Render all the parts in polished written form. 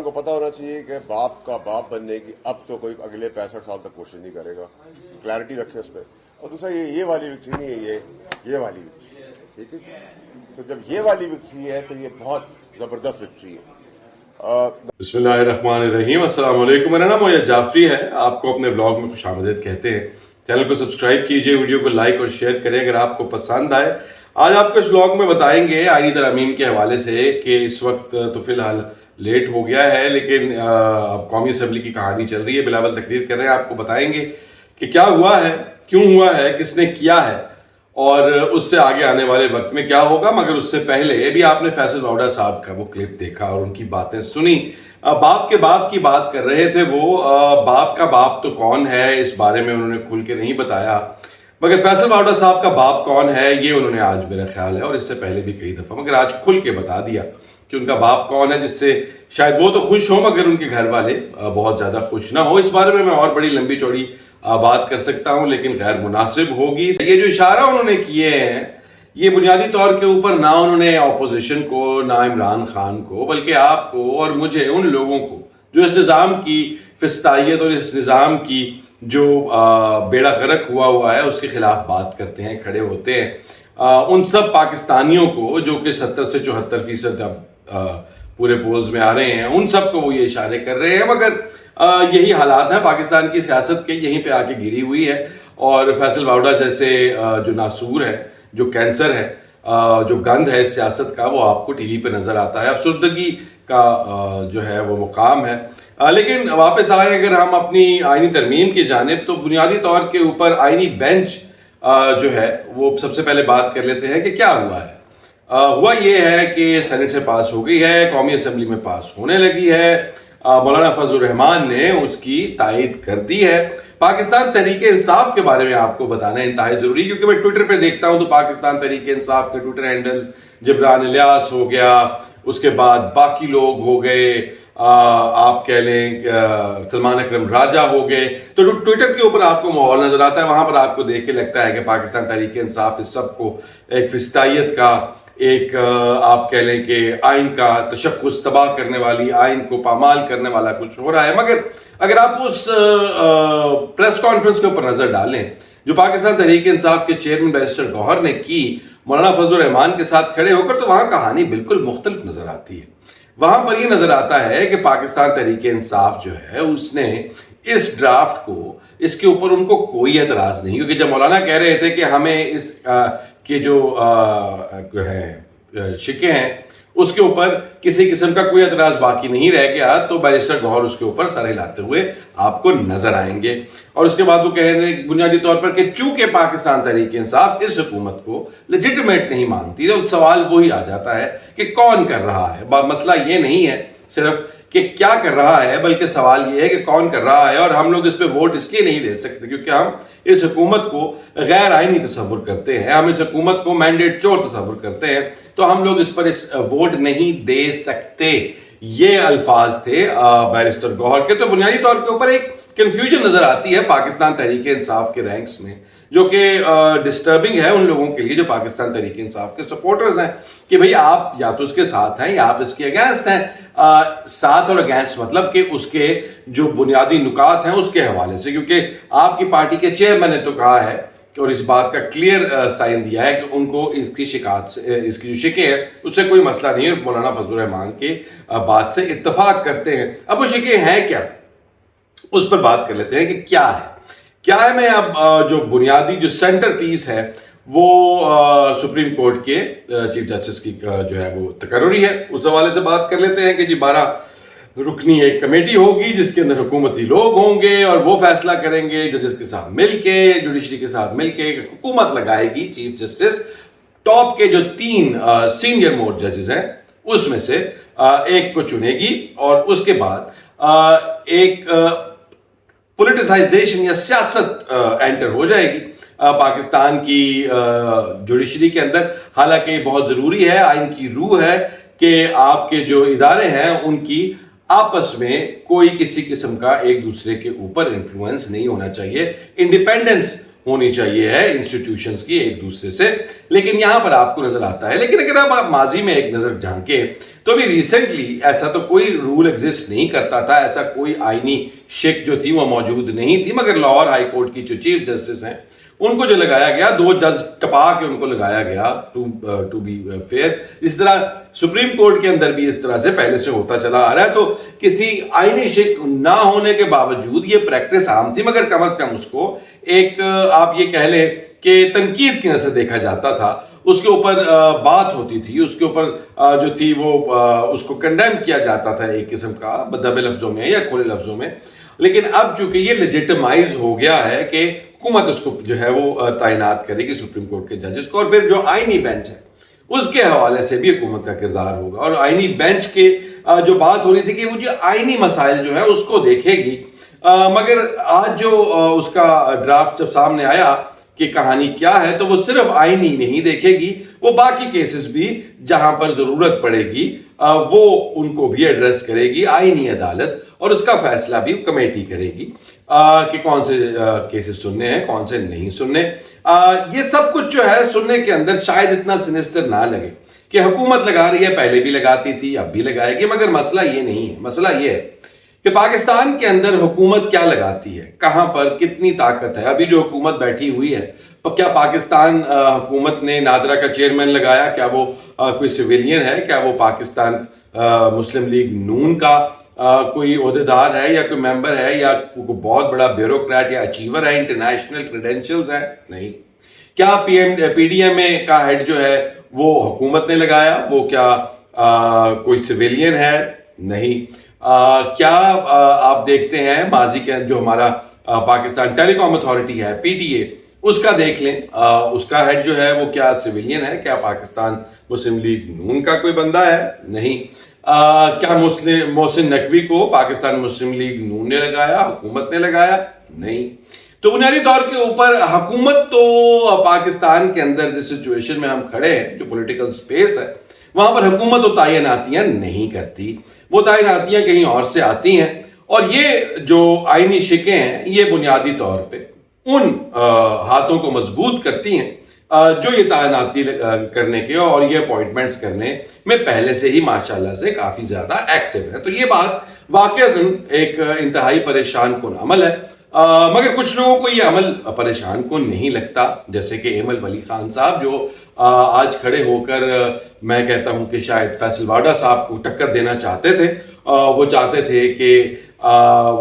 کو پتا ہونا چاہیے کہ باپ کا باپ بننے کی اب تو کوئی اگلے 65 سال تک کوشش نہیں کرے گا. کلیئرٹی رکھے اس پہ. اور دوسرا یہ والی وکٹری نہیں ہے, یہ والی وکٹری ہے. ٹھیک ہے. تو جب یہ والی وکٹری ہے تو یہ بہت زبردست وکٹری ہے. بسم اللہ الرحمن الرحیم. السلام علیکم. میرا نام مویا جعفری ہے. آپ کو اپنے بلاگ میں خوش آمدید کہتے ہیں. چینل کو سبسکرائب کیجئے, ویڈیو کو لائک اور شیئر کریں اگر آپ کو پسند آئے. آج آپ کو اس بلاگ میں بتائیں گے آئینی ترامیم کے حوالے سے کہ اس وقت تو فی الحال لیٹ ہو گیا ہے, لیکن اب قومی اسمبلی کی کہانی چل رہی ہے. بلاول تقریر کر رہے ہیں. آپ کو بتائیں گے کہ کیا ہوا ہے, کیوں ہوا ہے, کس نے کیا ہے اور اس سے آگے آنے والے وقت میں کیا ہوگا. مگر اس سے پہلے بھی آپ نے فیصل واؤڈا صاحب کا وہ کلپ دیکھا اور ان کی باتیں سنی. باپ کے باپ کی بات کر رہے تھے وہ. باپ کا باپ تو کون ہے اس بارے میں انہوں نے کھل کے نہیں بتایا, مگر فیصل واؤڈا صاحب کا باپ کون ہے یہ انہوں نے آج میرا خیال ہے, اور اس سے پہلے بھی کئی دفعہ, مگر آج کھل کے بتا دیا کہ ان کا باپ کون ہے, جس سے شاید وہ تو خوش ہوں مگر ان کے گھر والے بہت زیادہ خوش نہ ہو. اس بارے میں اور بڑی لمبی چوڑی بات کر سکتا ہوں لیکن غیر مناسب ہوگی. یہ جو اشارہ انہوں نے کیے ہیں یہ بنیادی طور کے اوپر نہ انہوں نے اپوزیشن کو, نہ عمران خان کو, بلکہ آپ کو اور مجھے, ان لوگوں کو جو اس نظام کی فسطائیت اور اس نظام کی جو بیڑا غرق ہوا ہے اس کے خلاف بات کرتے ہیں, کھڑے ہوتے ہیں, ان سب پاکستانیوں کو جو کہ 70 سے 74% اب پورے پولز میں آ رہے ہیں, ان سب کو وہ یہ اشارے کر رہے ہیں. مگر یہی حالات ہیں پاکستان کی سیاست کے, یہیں پہ آ کے گری ہوئی ہے. اور فیصل واؤڈا جیسے جو ناسور ہے, جو کینسر ہے, جو گند ہے اس سیاست کا, وہ آپ کو ٹی وی پہ نظر آتا ہے. افسردگی کا جو ہے وہ مقام ہے. لیکن واپس آئیں اگر ہم اپنی آئینی ترمیم کی جانب, تو بنیادی طور کے اوپر آئینی بینچ جو ہے وہ سب سے پہلے بات کر لیتے ہیں کہ کیا ہوا ہے. ہوا یہ ہے کہ سینٹ سے پاس ہو گئی ہے, قومی اسمبلی میں پاس ہونے لگی ہے. مولانا فضل الرحمان نے اس کی تائید کر دی ہے. پاکستان تحریک انصاف کے بارے میں آپ کو بتانا انتہائی ضروری, کیونکہ میں ٹویٹر پہ دیکھتا ہوں تو پاکستان تحریک انصاف کے ٹویٹر ہینڈلز, جبران الیاس ہو گیا, اس کے بعد باقی لوگ ہو گئے, آپ کہہ لیں سلمان اکرم راجہ ہو گئے, تو ٹویٹر کے اوپر آپ کو ماحول نظر آتا ہے. وہاں پر آپ کو دیکھ کے لگتا ہے کہ پاکستان تحریک انصاف اس سب کو ایک فسطائیت کا, ایک آپ کہہ لیں کہ آئین کا تشخص تباہ کرنے والی, آئین کو پامال کرنے والا کچھ ہو رہا ہے. مگر اگر آپ اس پریس کانفرنس کے اوپر نظر ڈالیں جو پاکستان تحریک انصاف کے چیئرمین بیرسٹر گوہر نے کی مولانا فضل الرحمان کے ساتھ کھڑے ہو کر, تو وہاں کہانی بالکل مختلف نظر آتی ہے. وہاں پر یہ نظر آتا ہے کہ پاکستان تحریک انصاف جو ہے اس نے اس ڈرافٹ کو, اس کے اوپر ان کو کوئی اعتراض نہیں, کیونکہ جب مولانا کہہ رہے تھے کہ ہمیں اس کے جو شکے ہیں اس کے اوپر کسی قسم کا کوئی اعتراض باقی نہیں رہ گیا, تو بیرسٹر گوہر اس کے اوپر سر ہلاتے ہوئے آپ کو نظر آئیں گے. اور اس کے بعد وہ کہہ رہے ہیں بنیادی طور پر کہ چونکہ پاکستان تحریک انصاف اس حکومت کو لیجٹمیٹ نہیں مانتی, تو سوال وہی آ جاتا ہے کہ کون کر رہا ہے. مسئلہ یہ نہیں ہے صرف کہ کیا کر رہا ہے, بلکہ سوال یہ ہے کہ کون کر رہا ہے. اور ہم لوگ اس پہ ووٹ اس لیے نہیں دے سکتے کیونکہ ہم اس حکومت کو غیر آئینی تصور کرتے ہیں, ہم اس حکومت کو مینڈیٹ چور تصور کرتے ہیں, تو ہم لوگ اس پر ووٹ نہیں دے سکتے. یہ الفاظ تھے بیرسٹر گوہر کے. تو بنیادی طور کے اوپر ایک کنفیوژن نظر آتی ہے پاکستان تحریک انصاف کے رینکس میں, جو کہ ڈسٹربنگ ہے ان لوگوں کے لیے جو پاکستان تحریک انصاف کے سپورٹرز ہیں, کہ بھئی آپ یا تو اس کے ساتھ ہیں یا آپ اس کے اگینسٹ ہیں. ساتھ اور اگینسٹ مطلب کہ اس کے جو بنیادی نکات ہیں اس کے حوالے سے, کیونکہ آپ کی پارٹی کے چیئرمین نے تو کہا ہے اور اس بات کا کلیئر سائن دیا ہے کہ ان کو اس کی شکایت سے, اس کی جو شکے ہیں اس سے کوئی مسئلہ نہیں ہے, مولانا فضل الرحمان کے بات سے اتفاق کرتے ہیں. اب وہ شکے ہیں کیا, اس پر بات کر لیتے ہیں کہ کیا ہے. میں اب جو بنیادی جو سینٹر پیس ہے وہ سپریم کورٹ کے چیف جسٹس کی جو ہے وہ تقرری ہے, اس حوالے سے بات کر لیتے ہیں کہ جی 12 رکنی ایک کمیٹی ہوگی جس کے اندر حکومتی لوگ ہوں گے اور وہ فیصلہ کریں گے ججز کے ساتھ مل کے, جوڈیشری کے ساتھ مل کے حکومت لگائے گی. چیف جسٹس ٹاپ کے جو 3 سینئر موسٹ ججز ہیں اس میں سے ایک کو چنے گی, اور اس کے بعد ایک پولیٹیسائزیشن یا سیاست انٹر ہو جائے گی پاکستان کی جوڈیشری کے اندر. حالانکہ یہ بہت ضروری ہے, آئین کی روح ہے کہ آپ کے جو ادارے ہیں ان کی آپس میں کوئی کسی قسم کا ایک دوسرے کے اوپر انفلوئنس نہیں ہونا چاہیے, انڈیپینڈنس ہونی چاہیے ہے انسٹیٹیوشنز کی ایک دوسرے سے، لیکن یہاں پر آپ کو نظر آتا ہے. لیکن اگر آپ ماضی میں ایک نظر جھانکیں تو ابھی ریسنٹلی ایسا تو کوئی رول ایگزسٹ نہیں کرتا تھا، ایسا کوئی آئینی شک جو تھی وہ موجود نہیں تھی، مگر لاہور ہائی کورٹ کی جو چیف جسٹس ہیں ان کو جو لگایا گیا، 2 جج ٹپا کے ان کو لگایا گیا ٹو بی فیئر. اس طرح سپریم کورٹ کے اندر بھی اس طرح سے پہلے سے ہوتا چلا آ رہا ہے. تو کسی آئینی شک نہ ہونے کے باوجود یہ پریکٹس عام تھی، مگر کم از کم اس کو ایک آپ یہ کہہ لیں کہ تنقید کی نظر سے دیکھا جاتا تھا، اس کے اوپر بات ہوتی تھی، اس کے اوپر جو تھی وہ اس کو کنڈیم کیا جاتا تھا ایک قسم کا دبے لفظوں میں یا کھلے لفظوں میں. لیکن اب چونکہ یہ لیجیٹمائز ہو گیا ہے کہ حکومت اس کو جو ہے وہ تعینات کرے گی سپریم کورٹ کے ججز کو، اور پھر جو آئینی بینچ ہے اس کے حوالے سے بھی حکومت کا کردار ہوگا. اور آئینی بینچ کے جو بات ہو رہی تھی کہ وہ جو آئینی مسائل جو ہے اس کو دیکھے گی، مگر آج جو اس کا ڈرافٹ جب سامنے آیا کہ کہانی کیا ہے، تو وہ صرف آئینی نہیں دیکھے گی، وہ باقی کیسز بھی جہاں پر ضرورت پڑے گی وہ ان کو بھی ایڈریس کرے گی آئینی عدالت، اور اس کا فیصلہ بھی کمیٹی کرے گی کہ کون سے کیسز سننے ہیں کون سے نہیں سننے. یہ سب کچھ جو ہے سننے کے اندر شاید اتنا سینسٹر نہ لگے کہ حکومت لگا رہی ہے، پہلے بھی لگاتی تھی اب بھی لگائے گی، مگر مسئلہ یہ نہیں ہے. مسئلہ یہ ہے کہ پاکستان کے اندر حکومت کیا لگاتی ہے، کہاں پر کتنی طاقت ہے. ابھی جو حکومت بیٹھی ہوئی ہے، کیا پاکستان حکومت نے نادرا کا چیئرمین لگایا؟ کیا وہ کوئی سویلین ہے؟ کیا وہ پاکستان مسلم لیگ نون کا کوئی عہدیدار ہے یا کوئی ممبر ہے یا کوئی بہت بڑا بیوروکریٹ یا اچیور ہے، انٹرنیشنل کریڈینشلز ہیں؟ نہیں. کیا پی ڈی ایم اے کا ہیڈ جو ہے وہ حکومت نے لگایا؟ وہ کیا کوئی سویلین ہے؟ نہیں. کیا آپ دیکھتے ہیں ماضی کے جو ہمارا پاکستان ٹیلی کام اتھارٹی ہے پی ٹی اے، اس کا دیکھ لیں، اس کا ہیڈ جو ہے وہ کیا سویلین ہے؟ کیا پاکستان مسلم لیگ نون کا کوئی بندہ ہے؟ نہیں. کیا محسن نقوی کو پاکستان مسلم لیگ نون نے لگایا، حکومت نے لگایا؟ نہیں. تو بنیادی طور کے اوپر حکومت تو پاکستان کے اندر جس سچویشن میں ہم کھڑے ہیں، جو پولیٹیکل سپیس ہے، وہاں پر حکومت و تعیناتیاں نہیں کرتی، وہ تعیناتیاں کہیں اور سے آتی ہیں. اور یہ جو آئینی شکیں ہیں یہ بنیادی طور پہ ان ہاتھوں کو مضبوط کرتی ہیں جو یہ تعیناتی کرنے کے اور یہ اپوائنٹمنٹس کرنے میں پہلے سے ہی ماشاءاللہ سے کافی زیادہ ایکٹیو ہے. تو یہ بات واقعتاً ایک انتہائی پریشان کن عمل ہے، مگر کچھ لوگوں کو یہ عمل پریشان کن نہیں لگتا، جیسے کہ ایمل ولی خان صاحب جو آج کھڑے ہو کر میں کہتا ہوں کہ شاید فیصل واڈا صاحب کو ٹکر دینا چاہتے تھے. وہ چاہتے تھے کہ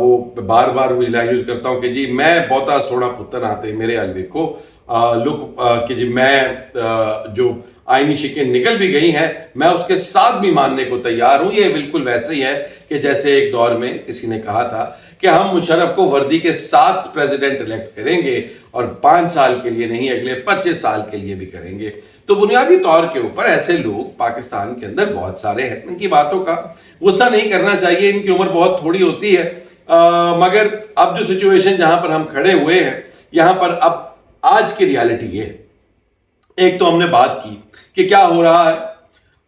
وہ بار بار وہی لائن یوز کرتا ہوں کہ جی میں بہتا سونا پتر آتے میرے الوے کو لک کہ جی میں جو آئینی شکیں نکل بھی گئی ہیں میں اس کے ساتھ بھی ماننے کو تیار ہوں. یہ بالکل ویسے ہی ہے کہ جیسے ایک دور میں کسی نے کہا تھا کہ ہم مشرف کو وردی کے ساتھ پریزیڈنٹ الیکٹ کریں گے اور 5 سال کے لیے نہیں اگلے 25 سال کے لیے بھی کریں گے. تو بنیادی طور کے اوپر ایسے لوگ پاکستان کے اندر بہت سارے ہیں، ان کی باتوں کا غصہ نہیں کرنا چاہیے، ان کی عمر بہت تھوڑی ہوتی ہے. مگر اب جو سچویشن جہاں پر ہم کھڑے ہوئے ہیں یہاں پر اب آج کی ریالٹی یہ ہے، ایک تو ہم نے بات کی کہ کیا ہو رہا ہے،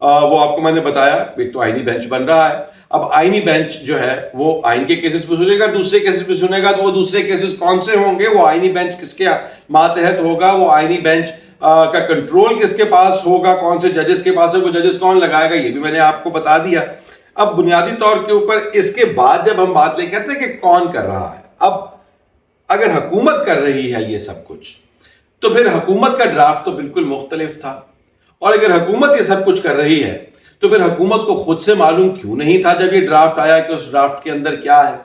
وہ آپ کو میں نے بتایا، ایک تو آئینی بینچ بن رہا ہے. اب آئینی بینچ جو ہے وہ آئین کے کیسز پہ سنے گا، دوسرے کیسز پہ سنے گا، تو وہ دوسرے کیسز کون سے ہوں گے، وہ آئینی بینچ کس کے ماتحت ہوگا، وہ آئینی بینچ کا کنٹرول کس کے پاس ہوگا، کون سے ججز کے پاس ہے، وہ ججز کون لگائے گا، یہ بھی میں نے آپ کو بتا دیا. اب بنیادی طور کے اوپر اس کے بعد جب ہم بات لے کہتے ہیں کہ کون کر رہا ہے، اب اگر حکومت کر رہی ہے یہ سب کچھ تو پھر حکومت کا ڈرافٹ تو بالکل مختلف تھا، اور اگر حکومت یہ سب کچھ کر رہی ہے تو پھر حکومت کو خود سے معلوم کیوں نہیں تھا جب یہ ڈرافٹ آیا کہ اس ڈرافٹ کے اندر کیا ہے.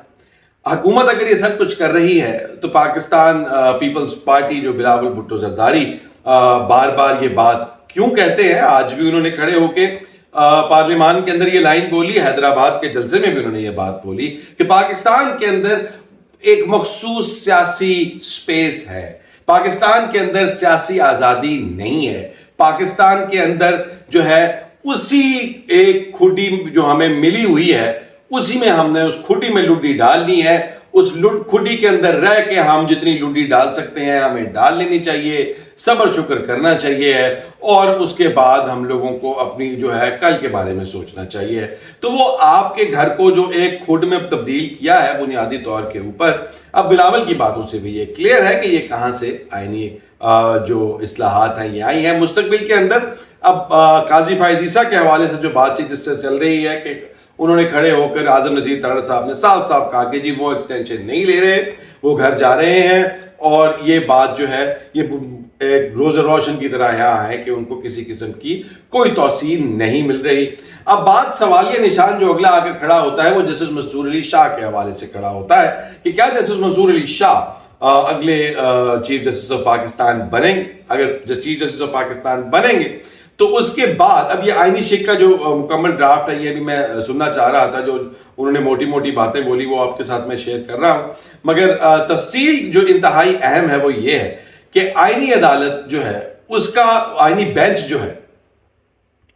حکومت اگر یہ سب کچھ کر رہی ہے تو پاکستان پیپلز پارٹی جو بلاول بھٹو زرداری بار بار یہ بات کیوں کہتے ہیں، آج بھی انہوں نے کھڑے ہو کے پارلیمان کے اندر یہ لائن بولی، حیدرآباد کے جلسے میں بھی انہوں نے یہ بات بولی کہ پاکستان کے اندر ایک مخصوص سیاسی سپیس ہے، پاکستان کے اندر سیاسی آزادی نہیں ہے، پاکستان کے اندر جو ہے اسی ایک کھڈی جو ہمیں ملی ہوئی ہے اسی میں ہم نے اس کھڈی میں لڈی ڈالنی ہے اس لٹ کھڈی کے اندر رہ کے ہم جتنی لڈی ڈال سکتے ہیں ہمیں ڈال لینی چاہیے، صبر شکر کرنا چاہیے، اور اس کے بعد ہم لوگوں کو اپنی جو ہے کل کے بارے میں سوچنا چاہیے۔ تو وہ آپ کے گھر کو جو ایک کھڈ میں تبدیل کیا ہے بنیادی طور کے اوپر، اب بلاول کی باتوں سے بھی یہ کلیئر ہے کہ یہ کہاں سے آئینی جو اصلاحات ہیں یہ آئی ہیں مستقبل کے اندر۔ اب قاضی فائز عیسیٰ کے حوالے سے جو بات چیت اس سے چل رہی ہے کہ انہوں نے کھڑے ہو کر اعظم نذیر ترڑ صاحب نے صاف صاف کہا کہ جی وہ ایکسٹینشن نہیں لے رہے، وہ گھر جا رہے ہیں، اور یہ بات جو ہے یہ ایک روز روشن کی طرح یہاں ہے کہ ان کو کسی قسم کی کوئی توسیع نہیں مل رہی۔ اب بات سوالیہ نشان جو اگلا آ کر کھڑا ہوتا ہے وہ جسٹس منصور علی شاہ کے حوالے سے کھڑا ہوتا ہے کہ کیا جسٹس منصور علی شاہ اگلے چیف جسٹس آف پاکستان بنیں گے؟ اگر چیف جسٹس آف پاکستان بنیں گے تو اس کے بعد اب یہ آئینی شک کا جو مکمل ڈرافٹ ہے یہ بھی میں سننا چاہ رہا تھا، جو انہوں نے موٹی موٹی باتیں بولی وہ آپ کے ساتھ میں شیئر کر رہا ہوں، مگر تفصیل جو انتہائی اہم ہے وہ یہ ہے کہ آئینی عدالت جو ہے اس کا آئینی بینچ جو ہے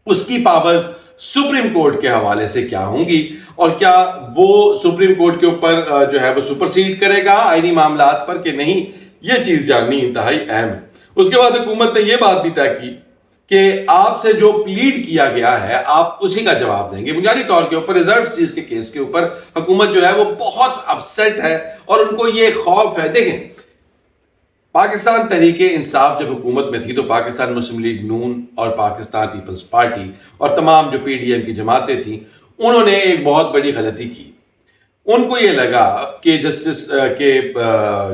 اس کی پاورز سپریم کورٹ کے حوالے سے کیا ہوں گی، اور کیا وہ سپریم کورٹ کے اوپر جو ہے وہ سپرسیڈ کرے گا آئینی معاملات پر کہ نہیں، یہ چیز جاننی انتہائی اہم ہے۔ اس کے بعد حکومت نے یہ بات بھی طے کی کہ آپ سے جو پلیڈ کیا گیا ہے آپ اسی کا جواب دیں گے۔ بنیادی طور کے اوپر ریزرو چیز کے کیس کے اوپر حکومت جو ہے وہ بہت اپسیٹ ہے، اور ان کو یہ خوف ہے۔ دیکھیں، پاکستان تحریک انصاف جب حکومت میں تھی تو پاکستان مسلم لیگ نون اور پاکستان پیپلز پارٹی اور تمام جو پی ڈی ایم کی جماعتیں تھیں انہوں نے ایک بہت بڑی غلطی کی۔ ان کو یہ لگا کہ جسٹس کے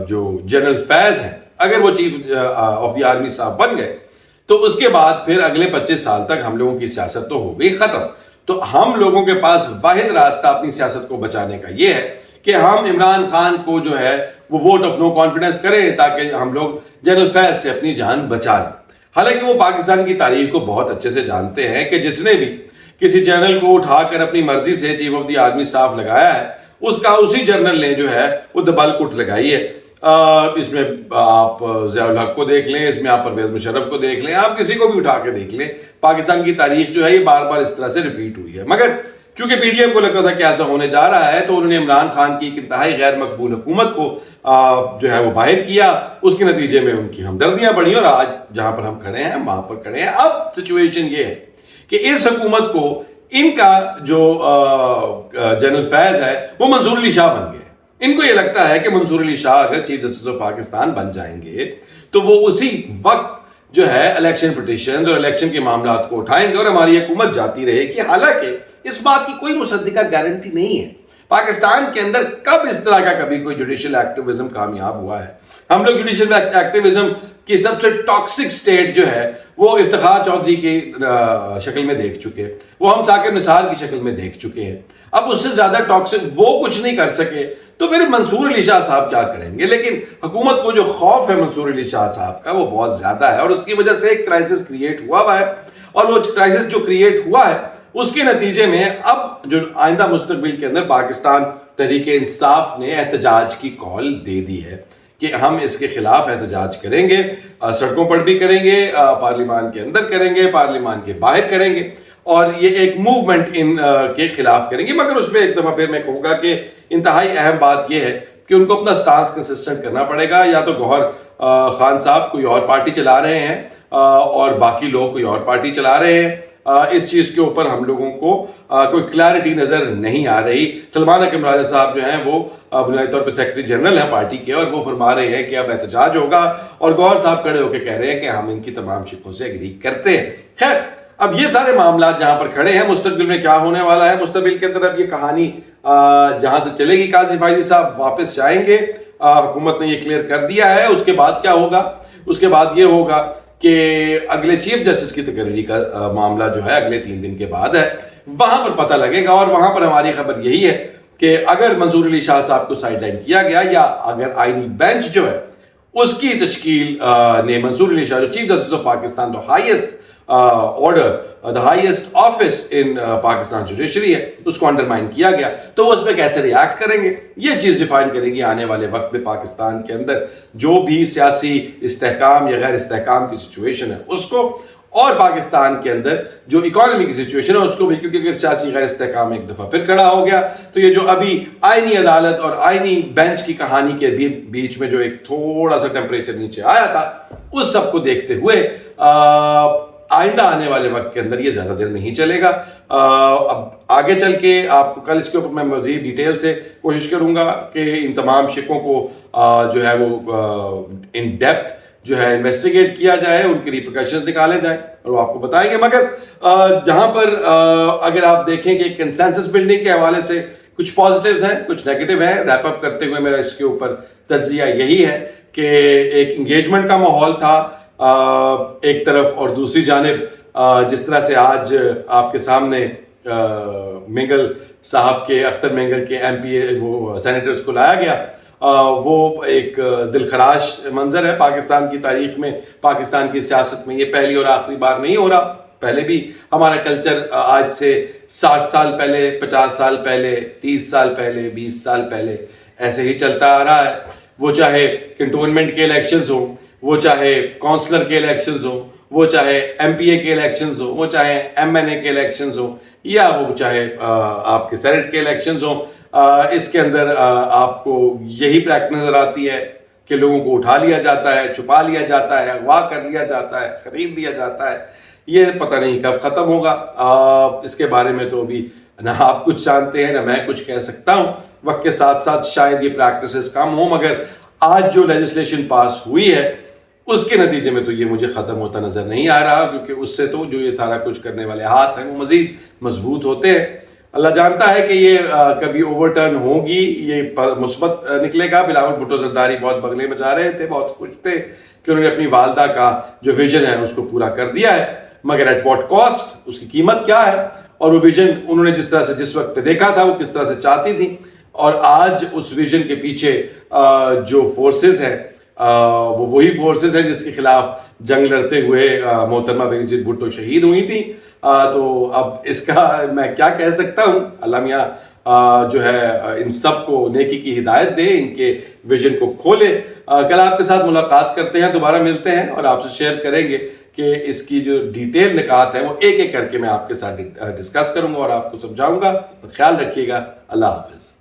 جو جنرل فیض ہیں اگر وہ چیف آف دی آرمی صاحب بن گئے تو اس کے بعد پھر اگلے 25 سال تک ہم لوگوں کی سیاست تو ہو گئی ختم۔ تو ہم لوگوں کے پاس واحد راستہ اپنی سیاست کو بچانے کا یہ ہے کہ ہم عمران خان کو جو ہے وہ ووٹ آف نو کانفیڈنس کریں تاکہ ہم لوگ جنرل فیض سے اپنی جان بچا لیں۔ حالانکہ وہ پاکستان کی تاریخ کو بہت اچھے سے جانتے ہیں کہ جس نے بھی کسی جنرل کو اٹھا کر اپنی مرضی سے چیف آف دی آرمی صاف لگایا ہے اس کا اسی جنرل نے جو ہے وہ دبل کٹ لگائی ہے۔ اس میں آپ ضیاء الحق کو دیکھ لیں، اس میں آپ پرویز مشرف کو دیکھ لیں، آپ کسی کو بھی اٹھا کے دیکھ لیں، پاکستان کی تاریخ جو ہے یہ بار بار اس طرح سے ریپیٹ ہوئی ہے۔ مگر چونکہ پی ڈی ایم کو لگتا تھا کہ ایسا ہونے جا رہا ہے تو انہوں نے عمران خان کی ایک انتہائی غیر مقبول حکومت کو جو ہے وہ باہر کیا، اس کے نتیجے میں ان کی ہمدردیاں بڑھی اور آج جہاں پر ہم کھڑے ہیں وہاں پر کھڑے ہیں۔ اب سچویشن یہ ہے کہ اس حکومت کو ان کا جو جنرل فیض ہے وہ منصور علی شاہ بن گئے۔ ان کو یہ لگتا ہے کہ منصور علی شاہ اگر چیف جسٹس آف پاکستان بن جائیں گے تو وہ اسی وقت جو ہے الیکشن پٹیشنز اور الیکشن کے معاملات کو اٹھائیں گے اور ہماری حکومت جاتی رہے گی۔ حالانکہ اس بات کی کوئی مصدقہ گارنٹی نہیں ہے۔ پاکستان کے اندر کب اس طرح کا کبھی کوئی جوڈیشل ایکٹیویزم کامیاب ہوا ہے؟ ہم لوگ جوڈیشل ایکٹیویزم کی سب سے ٹاکسک سٹیٹ جو ہے وہ افتخار چودھری کی شکل میں دیکھ چکے، وہ ہم ثاقب نثار کی شکل میں دیکھ چکے ہیں۔ اب اس سے زیادہ ٹاکسک وہ کچھ نہیں کر سکے تو پھر منصور علی شاہ صاحب کیا کریں گے؟ لیکن حکومت کو جو خوف ہے منصور علی شاہ صاحب کا وہ بہت زیادہ ہے، اور اس کی وجہ سے ایک کرائسس کریٹ ہوا ہے، اور وہ کرائسس جو کریٹ ہوا ہے اس کے نتیجے میں اب جو آئندہ مستقبل کے اندر پاکستان تحریک انصاف نے احتجاج کی کال دے دی ہے کہ ہم اس کے خلاف احتجاج کریں گے، سڑکوں پر بھی کریں گے، پارلیمان کے اندر کریں گے، پارلیمان کے باہر کریں گے، اور یہ ایک موومنٹ ان کے خلاف کریں گے۔ مگر اس میں ایک دفعہ پھر میں کہوں گا کہ انتہائی اہم بات یہ ہے کہ ان کو اپنا سٹانس کنسسٹنٹ کرنا پڑے گا۔ یا تو گوہر خان صاحب کوئی اور پارٹی چلا رہے ہیں اور باقی لوگ کوئی اور پارٹی چلا رہے ہیں، اس چیز کے اوپر ہم لوگوں کو کوئی کلیئرٹی نظر نہیں آ رہی۔ سلمان حکیم راجہ صاحب جو ہیں وہ بنیادی طور پہ سیکرٹری جنرل ہیں پارٹی کے، اور وہ فرما رہے ہیں کہ اب احتجاج ہوگا، اور گوہر صاحب کھڑے ہو کے کہہ رہے ہیں کہ ہم ان کی تمام شکوں سے ایگری کرتے ہیں۔ خیر، اب یہ سارے معاملات جہاں پر کھڑے ہیں، مستقبل میں کیا ہونے والا ہے؟ مستقبل کے اندر اب یہ کہانی جہاں سے چلے گی، قاضی فائز صاحب واپس جائیں گے، حکومت نے یہ کلیئر کر دیا ہے۔ اس کے بعد کیا ہوگا؟ اس کے بعد یہ ہوگا کہ اگلے چیف جسٹس کی تقرری کا معاملہ جو ہے اگلے 3 دن کے بعد ہے، وہاں پر پتہ لگے گا، اور وہاں پر ہماری خبر یہی ہے کہ اگر منصور علی شاہ صاحب کو سائیڈ لائن کیا گیا، یا اگر آئینی بینچ جو ہے اس کی تشکیل نے منصور علی شاہ جو چیف جسٹس آف پاکستان، جو highest order, the highest office in Pakistan judiciary ہے، اس کو انڈرمائن کیا گیا، تو وہ اس میں کیسے ریاکٹ کریں گے؟ یہ چیز ڈیفائن کرے گی آنے والے وقت میں پاکستان کے اندر جو بھی سیاسی استحکام یا غیر استحکام کی سچویشن ہے اس کو۔ اور پاکستان کے اندر جو اکانومی کی سچویشن ہے اس کو بھی، کیونکہ اگر سیاسی غیر استحکام ایک دفعہ پھر کھڑا ہو گیا تو یہ جو ابھی آئینی عدالت اور آئینی بینچ کی کہانی کے بیچ میں جو ایک تھوڑا سا ٹیمپریچر نیچے آیا تھا، اس سب کو دیکھتے ہوئے آئندہ آنے والے وقت کے اندر یہ زیادہ دیر نہیں چلے گا. اب آگے چل کے آپ کو کل اس کے اوپر میں مزید ڈیٹیل سے کوشش کروں گا کہ ان تمام شکوں کو جو ہے وہ ان ڈیپتھ جو ہے انویسٹیگیٹ کیا جائے، ان کی ریپرکشنز نکالے جائیں اور وہ آپ کو بتائیں گے. مگر جہاں پر اگر آپ دیکھیں کہ کنسنسس بلڈنگ کے حوالے سے کچھ پازیٹیوز ہیں، کچھ نیگیٹو ہیں. ریپ اپ کرتے ہوئے میرا اس کے اوپر تجزیہ یہی ہے کہ ایک انگیجمنٹ کا ماحول تھا ایک طرف، اور دوسری جانب جس طرح سے آج آپ کے سامنے مینگل صاحب کے، اختر مینگل کے ایم پی اے وہ سینیٹرز کو لایا گیا، وہ ایک دلخراش منظر ہے پاکستان کی تاریخ میں، پاکستان کی سیاست میں. یہ پہلی اور آخری بار نہیں ہو رہا. پہلے بھی ہمارا کلچر آج سے 60 سال پہلے، 50 سال پہلے، 30 سال پہلے، 20 سال پہلے ایسے ہی چلتا آ رہا ہے. وہ چاہے کنٹونمنٹ کے الیکشنز ہوں، وہ چاہے کونسلر کے الیکشنز ہوں، وہ چاہے ایم پی اے کے الیکشنز ہوں، وہ چاہے ایم این اے کے الیکشنز ہوں، یا وہ چاہے آپ کے سینٹ کے الیکشنز ہوں. اس کے اندر آپ کو یہی پریکٹس نظر آتی ہے کہ لوگوں کو اٹھا لیا جاتا ہے، چھپا لیا جاتا ہے، اغوا کر لیا جاتا ہے، خرید لیا جاتا ہے. یہ پتہ نہیں کب ختم ہوگا. اس کے بارے میں تو ابھی نہ آپ کچھ جانتے ہیں نہ میں کچھ کہہ سکتا ہوں. وقت کے ساتھ ساتھ شاید یہ پریکٹسز کم ہوں، مگر آج جو لیجسلیشن پاس ہوئی ہے اس کے نتیجے میں تو یہ مجھے ختم ہوتا نظر نہیں آ رہا، کیونکہ اس سے تو جو یہ سارا کچھ کرنے والے ہاتھ ہیں وہ مزید مضبوط ہوتے ہیں. اللہ جانتا ہے کہ یہ کبھی اوور ٹرن ہوگی، یہ مثبت نکلے گا. بلاول بھٹو زرداری بہت بغلے مچا رہے تھے، بہت خوش تھے کہ انہوں نے اپنی والدہ کا جو ویژن ہے اس کو پورا کر دیا ہے. مگر ایٹ واٹ کاسٹ، اس کی قیمت کیا ہے؟ اور وہ ویژن انہوں نے جس طرح سے جس وقت پہ دیکھا تھا وہ کس طرح سے چاہتی تھی، اور آج اس ویژن کے پیچھے جو فورسز ہیں وہ وہی فورسز ہیں جس کے خلاف جنگ لڑتے ہوئے محترمہ بینظیر بھٹو شہید ہوئی تھیں. تو اب اس کا میں کیا کہہ سکتا ہوں. اللہ میاں جو ہے ان سب کو نیکی کی ہدایت دے، ان کے ویژن کو کھولے. کل آپ کے ساتھ ملاقات کرتے ہیں، دوبارہ ملتے ہیں اور آپ سے شیئر کریں گے کہ اس کی جو ڈیٹیل نکات ہیں وہ ایک ایک کر کے میں آپ کے ساتھ ڈسکس کروں گا اور آپ کو سمجھاؤں گا. خیال رکھیے گا. اللہ حافظ.